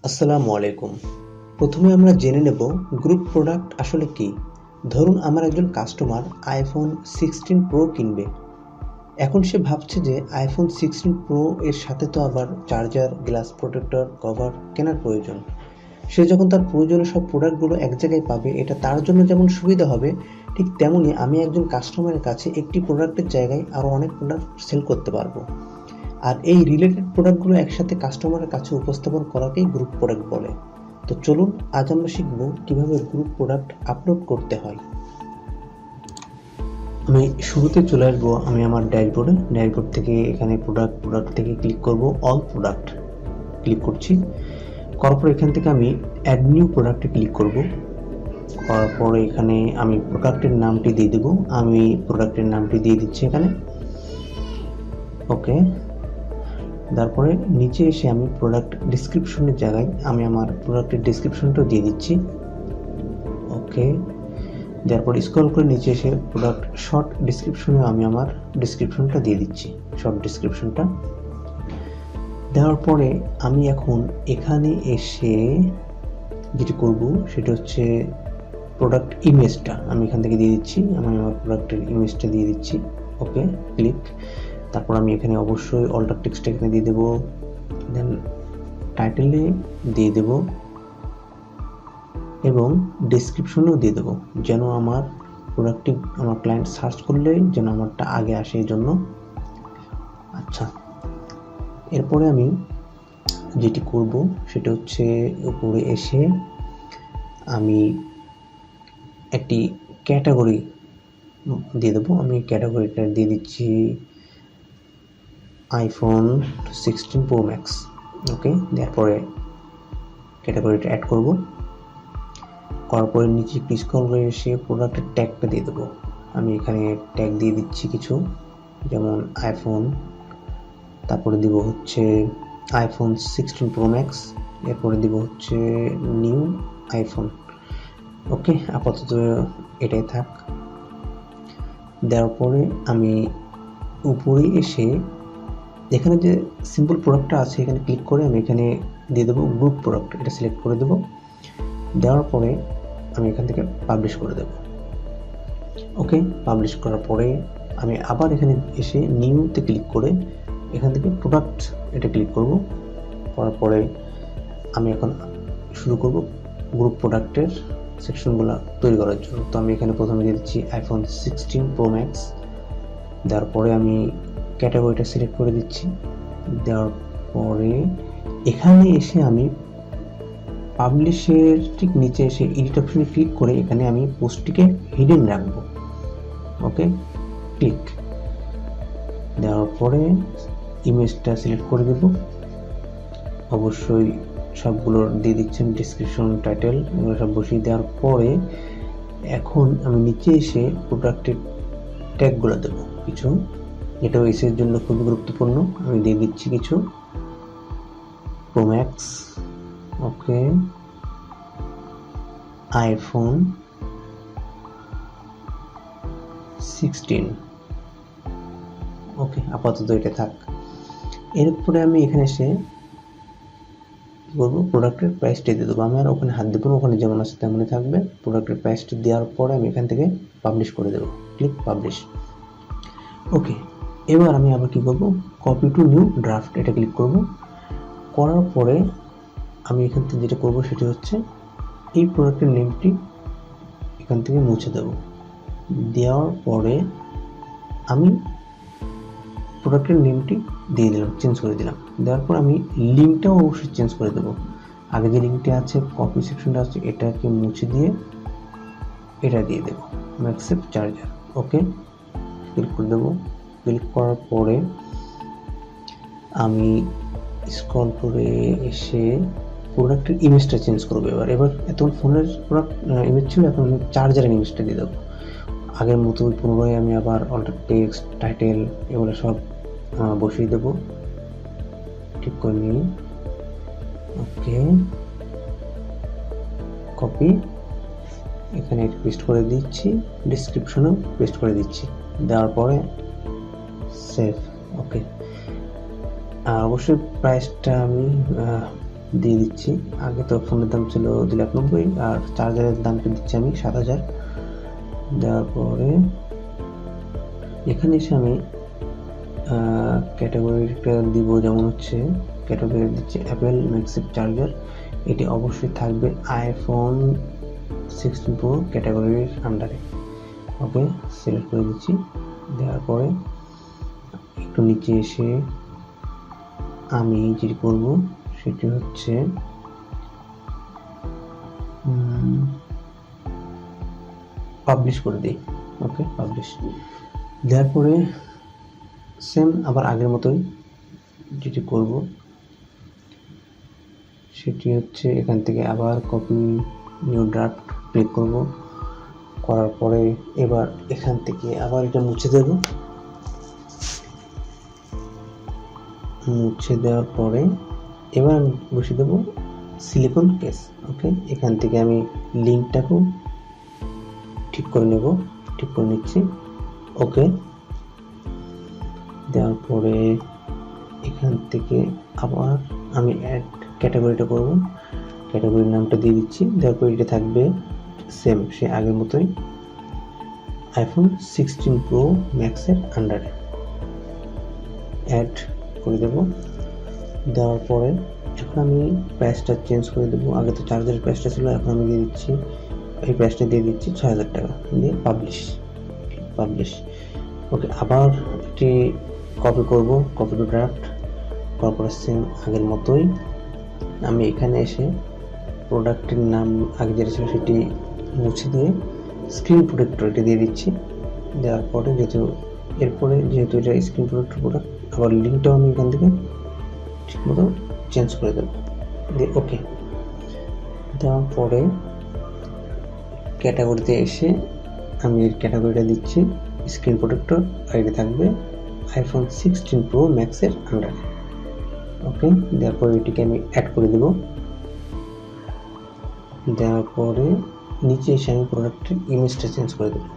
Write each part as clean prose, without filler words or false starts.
আসসালামু আলাইকুম। প্রথমে আমরা জেনে নেব গ্রুপ প্রোডাক্ট আসলে কি। ধরুন আমার একজন কাস্টমার আইফোন 16 প্রো কিনবে। এখন সে ভাবছে যে আইফোন 16 প্রো এর সাথে তো আবার চার্জার, গ্লাস প্রোটেক্টর, কভার কেনার প্রয়োজন। সে যখন তার প্রয়োজনীয় সব প্রোডাক্টগুলো এক জায়গায় পাবে, এটা তার জন্য যেমন সুবিধা হবে, ঠিক তেমনই আমি একজন কাস্টমারের কাছে একটি প্রোডাক্টের জায়গায় আরও অনেক প্রোডাক্ট সেল করতে পারবো। আর এই রিলেটেড প্রোডাক্টগুলো একসাথে কাস্টমারের কাছে উপস্থাপন করাকেই গ্রুপ প্রোডাক্ট বলে। তো চলুন আজ আমরা শিখব কিভাবে গ্রুপ প্রোডাক্ট আপলোড করতে হয়। আমি শুরুতে চলে আসবো আমি আমার ড্যাশবোর্ড থেকে এখানে প্রোডাক্ট থেকে ক্লিক করব, অল প্রোডাক্ট ক্লিক করছি। করার পর এখান থেকে আমি অ্যাড নিউ প্রোডাক্টে ক্লিক করব। করার পরে এখানে আমি প্রোডাক্টের নামটি দিয়ে দেবো। আমি প্রোডাক্টের নামটি দিয়ে দিচ্ছি এখানে, ওকে। তারপরে নিচে এসে আমি প্রোডাক্ট ডিসক্রিপশনের জায়গায় আমি আমার প্রোডাক্টের ডিসক্রিপশনটাও দিয়ে দিচ্ছি, ওকে। তারপর স্ক্রল করে নিচে এসে প্রোডাক্ট শর্ট ডিসক্রিপশনে আমি আমার ডিসক্রিপশনটা দিয়ে দিচ্ছি, শর্ট ডিসক্রিপশনটা দেওয়ার পরে আমি এখন এখানে এসে যেটি করব সেটা হচ্ছে প্রোডাক্ট ইমেজটা আমি এখান থেকে দিয়ে দিচ্ছি। আমি আমার প্রোডাক্টের ইমেজটা দিয়ে দিচ্ছি, ওকে, ক্লিক। তারপর আমি এখানে অবশ্যই অল্টার টেক্সট এখানে দিয়ে দেবো, দেন টাইটেলে দিয়ে দেব এবং ডেসক্রিপশনেও দিয়ে দেবো, যেন আমার প্রোডাক্টটি আমার ক্লায়েন্ট সার্চ করলে যেন আমারটা আগে আসে এই জন্য। আচ্ছা, এরপরে আমি যেটি করব সেটা হচ্ছে উপরে এসে আমি একটি ক্যাটাগরি দিয়ে দেবো। আমি ক্যাটাগরিটা দিয়ে দিচ্ছি আইফোন 16 প্রো ম্যাক্স, ওকে। তারপরে ক্যাটাগরিটা অ্যাড করব। করার পরে নিচে একটু স্ক্রল করে এসে প্রোডাক্টের ট্যাগটা দিয়ে দেবো। আমি এখানে ট্যাগ দিয়ে দিচ্ছি কিছু, যেমন আইফোন, তারপরে দিব হচ্ছে আইফোন 16 প্রো ম্যাক্স, এরপরে দিব হচ্ছে নিউ আইফোন, ওকে। আপাতত এটাই থাক। দেওয়ার পরে আমি উপরে এসে এখানে যে সিম্পল প্রোডাক্টটা আছে এখানে ক্লিক করে আমি এখানে দিয়ে দেবো গ্রুপ প্রোডাক্ট, এটা সিলেক্ট করে দেবো। দেওয়ার পরে আমি এখান থেকে পাবলিশ করে দেব, ওকে। পাবলিশ করার পরে আমি আবার এখানে এসে নিউতে ক্লিক করে এখান থেকে প্রোডাক্ট এটা ক্লিক করব। করার পরে আমি এখন শুরু করব গ্রুপ প্রোডাক্টের সেকশনগুলো তৈরি করার জন্য। তো আমি এখানে প্রথমে দিয়ে দিচ্ছি আইফোন 16 প্রো ম্যাক্স। দেওয়ার পরে আমি ক্যাটাগরিটা সিলেক্ট করে দিচ্ছি। দেওয়ার পরে এখানে এসে আমি পাবলিশের ঠিক নিচে এসে এডিট অপশনে ক্লিক করে এখানে আমি পোস্টটিকে হিডেন রাখবো, ওকে, ক্লিক। দেওয়ার পরে ইমেজটা সিলেক্ট করে দেব, অবশ্যই সবগুলোর দিয়ে দিচ্ছেন ডিসক্রিপশন, টাইটেল, এগুলো সব বসিয়ে দেওয়ার পরে এখন আমি নিচে এসে প্রোডাক্টের ট্যাগগুলো দেবো কিছু, এটাও এসের জন্য খুবই গুরুত্বপূর্ণ। আমি দিয়ে দিচ্ছি কিছু প্রো ম্যাক্স, ওকে, আইফোন 16, ওকে। আপাতত এটা থাক। এরপরে আমি এখানে এসে কী করবো, প্রোডাক্টের প্রাইসটা দিয়ে দেবো। আমি আর ওখানে হাত দেবো না, ওখানে যেমন আছে তেমনই থাকবে। প্রোডাক্টের প্রাইসটা দেওয়ার পরে আমি এখান থেকে পাবলিশ করে দেবো, ক্লিক পাবলিশ, ওকে। এবার আমি আবার কী করবো, কপি টু নিউ ড্রাফট, এটা ক্লিক করব। করার পরে আমি এখান থেকে যেটা করবো সেটি হচ্ছে এই প্রোডাক্টের নেমটি এখান থেকে মুছে দেব। দেওয়ার পরে আমি প্রোডাক্টের নেমটি দিয়ে দিলাম, চেঞ্জ করে দিলাম। দেওয়ার পর আমি লিঙ্কটাও অবশ্যই চেঞ্জ করে দেবো। আগে যে লিঙ্কটি আছে, কপি সেকশনটা আছে, এটাকে মুছে দিয়ে এটা দিয়ে দেবো, অ্যাকসেপ্ট চার্জার, ওকে, ক্লিক করে দেবো। ক্লিক করার পরে আমি স্ক্রল করে এসে প্রোডাক্টের ইমেজটা চেঞ্জ করবো। এবার এতক্ষণ ফোনের প্রোডাক্ট ইমেজ ছিল, এখন আমি চার্জারের ইমেজটা দিয়ে দেবো। আগের মতো পুনরায় আমি আবার অল্টার টেক্সট, টাইটেল এগুলো সব বসিয়ে দেবো, ঠিক করে নিই, ওকে। কপি, এখানে পেস্ট করে দিচ্ছি, ডিসক্রিপশনেও পেস্ট করে দিচ্ছি। দেওয়ার পরে সেভ, ওকে। অবশ্যই প্রাইসটা আমি দিয়ে দিচ্ছি। আগে তো ফোনের দাম ছিল 2,90,000 আর চার্জারের দামটা দিচ্ছি আমি 7,000। দেওয়ার পরে এখানে এসে আমি ক্যাটাগরিটা দিব, যেমন হচ্ছে ক্যাটাগরি দিচ্ছি অ্যাপেল ম্যাগসেফ চার্জার। এটি অবশ্যই থাকবে আইফোন 16 প্রো ক্যাটাগরির আন্ডারে। ওকে, সিলেক্ট করে দিচ্ছি। দেওয়ার পরে একটু নিচে এসে আমি যেটি করব সেটি হচ্ছে পাবলিশ করে দিই। ওকে, পাবলিশ দেওয়ার পরে সেম আবার আগের মতোই যেটি করব সেটি হচ্ছে এখান থেকে আবার কপি নিউ ড্রাফট ক্লিক করব। করার পরে এবার এখান থেকে আবার এটা মুছে দেব। মুছে দেওয়ার পরে এবার আমি বসিয়ে দেবো সিলিকন কেস। ওকে, এখান থেকে আমি লিঙ্কটাকেও ঠিক করে নেব, ঠিক করে নিচ্ছি। ওকে, দেওয়ার পরে এখান থেকে আবার আমি অ্যাড ক্যাটাগরিটা করব। ক্যাটাগরির নামটা দিয়ে দিচ্ছি। দেওয়ার পরে এটা থাকবে সেম সে আগের মতোই আইফোন 16 প্রো ম্যাক্সের আন্ডারে। অ্যাড করে দেব। দেওয়ার পরে এখন আমি প্রাইসটা চেঞ্জ করে দেবো। আগে তো চার্জারের প্রাইসটা ছিল, এখন আমি দিয়ে দিচ্ছি এই প্রাইসটা দিয়ে দিচ্ছি 6,000 টাকা দিয়ে পাবলিশ। ওকে, আবার একটি কপি করব, কপি টু ড্রাফট করার পরে সেম আগের মতোই আমি এখানে এসে প্রোডাক্টের নাম আগে যেটা ছিল সেটি মুছে দিয়ে স্ক্রিন প্রোটেক্টর এটি দিয়ে দিচ্ছি। দেওয়ার পরে যেহেতু এটা স্ক্রিন প্রোটেক্টর প্রোডাক্ট, আবার লিঙ্কটাও আমি এখান থেকে ঠিকমতো চেঞ্জ করে দেবো দিয়ে ওকে। দেওয়ার পরে ক্যাটাগরিতে এসে আমি এর ক্যাটাগরিটা দিচ্ছি স্ক্রিন প্রোটেক্টর, আর এটা থাকবে আইফোন 16 প্রো ম্যাক্সের আন্ডারে। ওকে, দেওয়ার পরে এটিকে আমি অ্যাড করে দেব। দেওয়ার পরে নিচে এসে আমি প্রোডাক্টের ইমেজটা চেঞ্জ করে দেবো,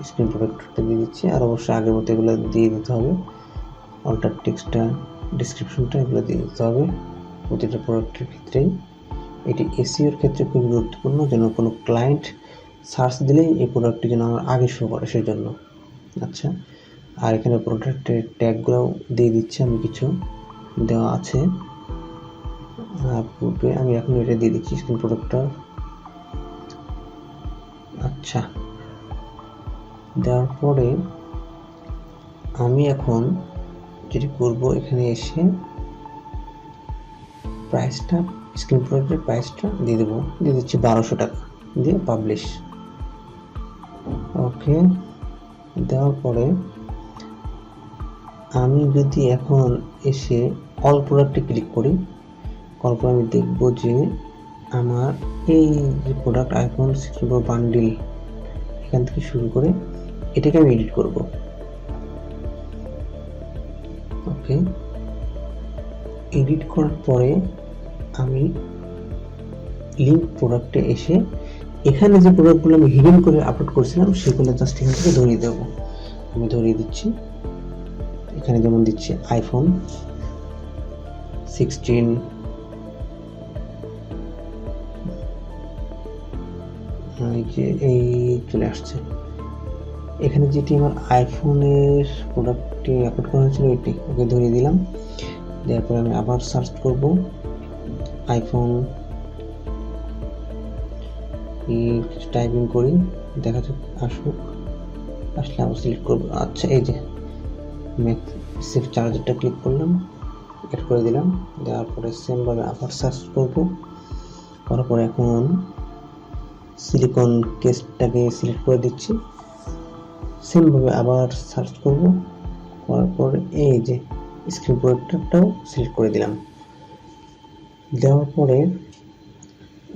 স্ক্রিন প্রোটেক্টরটা দিয়ে দিচ্ছি। আর অবশ্যই আগের মতো এগুলো দিয়ে দিতে হবে, অল্টার টেক্সটটা ডিসক্রিপশনটা এগুলো দিয়ে দিতে হবে প্রতিটা প্রোডাক্টের ক্ষেত্রেই। এটি এসইওর ক্ষেত্রে খুব গুরুত্বপূর্ণ, যেন কোনো ক্লায়েন্ট সার্চ দিলেই এই প্রোডাক্টটি যেন আমার আগে শো করে সেই জন্য। আচ্ছা, আর এখানে প্রোডাক্টের ট্যাগগুলোও দিয়ে দিচ্ছি আমি, কিছু দেওয়া আছে পূর্বে, আমি এখন এটা দিয়ে দিচ্ছি স্ক্রিন প্রোটেক্টর। আচ্ছা, দেওয়ার পরে আমি এখন যেটি করব এখানে এসে প্রাইসটা স্ক্রিন প্রোটেক্টরের প্রাইসটা দিয়ে দেবো, দিয়ে দিচ্ছি 1200 টাকা দিয়ে পাবলিশ। ওকে, দেওয়ার পরে আমি যদি এখন এসে অল প্রোডাক্টে ক্লিক করি, করার পর আমি দেখব যে আমার এই যে প্রোডাক্ট আইফোন 16 প্রো বান্ডিল এখান থেকে শুরু করে এটাকে আমি এডিট করব। ওকে, এডিট করার পরে আমি লিঙ্ক প্রোডাক্টে এসে এখানে যে প্রোডাক্টগুলো আমি হিডেন করে আপলোড করেছিলাম সেগুলো জাস্ট এখান থেকে ধরিয়ে দেবো। আমি ধরিয়ে দিচ্ছি, এখানে যেমন দিচ্ছি আইফোন 16 এই চলে আসছে। এখানে যেটি আমার আইফোনের প্রোডাক্টটি আপলোড করা হয়েছিল এটি ওকে ধরিয়ে দিলাম। দেওয়ার পরে আমি আবার সার্চ করব আইফোন, কিছু টাইপিং করি, দেখা যাক আসুক, আসলে আবার সিলেক্ট করবো। আচ্ছা, এই যে ম্যাগসেফ চার্জারটা ক্লিক করলাম, অ্যাড করে দিলাম। দেওয়ার পরে সেমভাবে আবার সার্চ করব, করার পরে এখন সিলিকন কেসটাকে সিলেক্ট করে দিচ্ছি। সেমভাবে আবার সার্চ করব, করার পরে এই যে স্ক্রিন প্রোটেক্টরটাও সিলেক্ট করে দিলাম। দেওয়ার পরে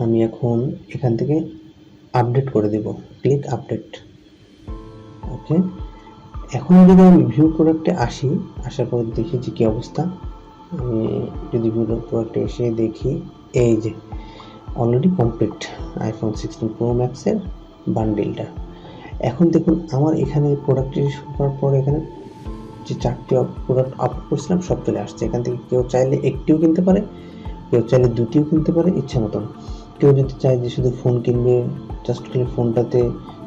আমি এখন এখান থেকে আপডেট করে দেব, ক্লিক আপডেট। ওকে, এখন যদি আমি ভিউ প্রোডাক্টে আসি, আসার পর দেখি যে কী অবস্থা। আমি যদি ভিউ প্রোডাক্টে এসে দেখি এই যে অলরেডি কমপ্লিট আইফোন 16 প্রো ম্যাক্সের বান্ডিলটা। এখন দেখুন আমার এখানে প্রোডাক্টটি করার পর এখানে যে 4টি প্রোডাক্ট আপলোড করেছিলাম সব চলে আসছে। এখান থেকে কেউ চাইলে একটিও কিনতে পারে, কেউ চাইলে দুটিও কিনতে পারে ইচ্ছা মতন। কেউ যদি চায় যে শুধু ফোন কিনবে, জাস্ট খালি ফোনটাতে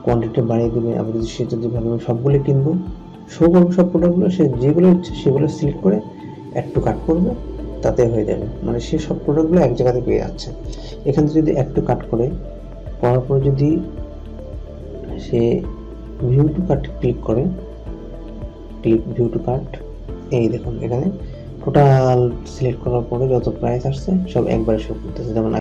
কোয়ান্টিটি বাড়িয়ে দেবে, আবার যদি সে যদি ভাবে আমি সবগুলো কিনবো, শো করবো সব প্রোডাক্টগুলো, সে যেগুলো ইচ্ছে সেগুলো সিলেক্ট করে অ্যাড টু কার্ট করবে, তাতে হয়ে যাবে। মানে সে সব প্রোডাক্টগুলো এক জায়গাতে পেয়ে যাচ্ছে। এখান থেকে যদি অ্যাড টু কার্ট করার পরে যদি সে ভিউ টু কার্ট ক্লিক করে, ভিউ টু কার্ট, এই দেখুন এখানে টোটাল সিলেক্ট করার পরে যত প্রাইস আসছে সব একবারে শো করতেছে। যেমন